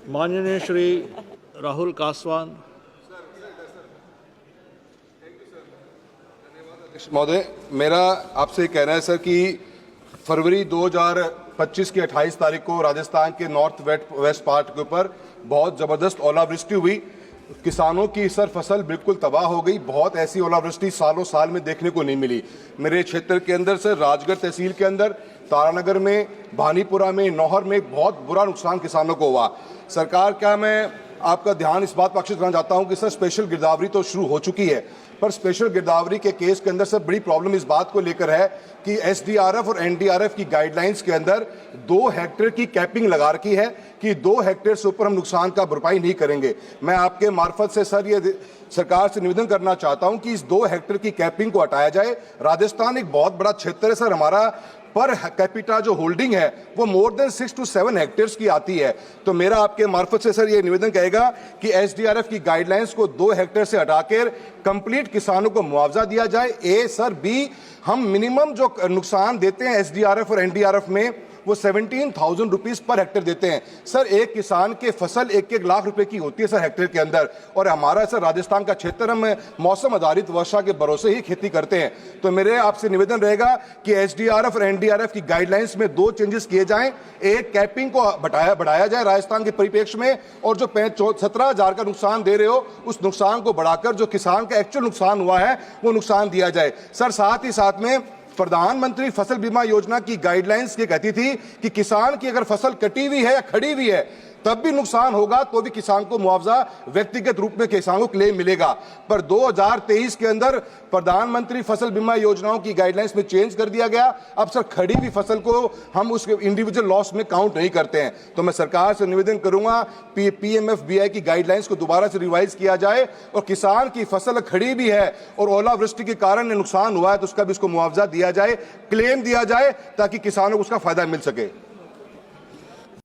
माननीय श्री राहुल कासवान। महोदय, मेरा आपसे कहना है सर कि फरवरी 2025 की 28 तारीख को राजस्थान के नॉर्थ वेस्ट पार्ट के ऊपर बहुत ज़बरदस्त ओलावृष्टि हुई। किसानों की सर फसल बिल्कुल तबाह हो गई। बहुत ऐसी ओलावृष्टि सालों साल में देखने को नहीं मिली। मेरे क्षेत्र के अंदर सर राजगढ़ तहसील के अंदर, तारानगर में, भानीपुरा में, नौहर में बहुत बुरा नुकसान किसानों को हुआ। सरकार क्या मैं आपका ध्यान इस बात पर आकर्षित करना चाहता हूं कि सर स्पेशल गिरदावरी तो शुरू हो चुकी है, पर स्पेशल गिरदावरी के केस के अंदर सर बड़ी प्रॉब्लम इस बात को लेकर है कि एसडीआरएफ और एनडीआरएफ की गाइडलाइंस के अंदर 2 हेक्टेयर की कैपिंग लगा रखी है कि 2 हेक्टेयर से ऊपर हम नुकसान का भरपाई नहीं करेंगे। मैं आपके मार्फत से सर ये सरकार से निवेदन करना चाहता हूं कि इस 2 हेक्टेयर की कैपिंग को हटाया जाए। राजस्थान एक बहुत बड़ा क्षेत्र है सर, हमारा पर कैपिटा जो होल्डिंग है वो मोर देन 6 to 7 हेक्टेयर्स की आती है। तो मेरा आपके मार्फत से सर ये निवेदन कहेगा कि एसडीआरएफ की गाइडलाइंस को 2 हेक्टेयर से हटाकर कंप्लीट किसानों को मुआवजा दिया जाए। ए सर, बी हम मिनिमम जो नुकसान देते हैं एसडीआरएफ और एनडीआरएफ में वो 17,000 रुपीज पर हेक्टेयर देते हैं सर। एक किसान के फसल 1-1 लाख रुपए की होती है सर हेक्टेयर के अंदर। और हमारा सर राजस्थान का क्षेत्र, हम मौसम आधारित वर्षा के भरोसे ही खेती करते हैं। तो मेरे आपसे निवेदन रहेगा कि एसडीआरएफ और एनडीआरएफ की गाइडलाइंस में 2 चेंजेस किए जाएं। एक, कैपिंग को बढ़ाया जाए राजस्थान के परिप्रेक्ष्य में, और जो 17,000 का नुकसान दे रहे हो उस नुकसान को बढ़ाकर जो किसान का एक्चुअल नुकसान हुआ है वो नुकसान दिया जाए सर। साथ ही साथ में प्रधानमंत्री फसल बीमा योजना की गाइडलाइंस ये कहती थी कि किसान की अगर फसल कटी हुई है या खड़ी हुई है तब भी नुकसान होगा तो भी किसान को मुआवजा व्यक्तिगत रूप में किसान को क्लेम मिलेगा। पर 2023 के अंदर प्रधानमंत्री फसल बीमा योजनाओं की गाइडलाइंस में चेंज कर दिया गया। अब सर खड़ी हुई फसल को हम उसके इंडिविजुअल लॉस में काउंट नहीं करते हैं। तो मैं सरकार से निवेदन करूंगा पीएमएफबीआई की गाइडलाइंस को दोबारा से रिवाइज किया जाए और किसान की फसल खड़ी भी है और ओलावृष्टि के कारण नुकसान हुआ है तो उसका भी उसको मुआवजा दिया जाए, क्लेम दिया जाए, ताकि किसानों को उसका फायदा मिल सके।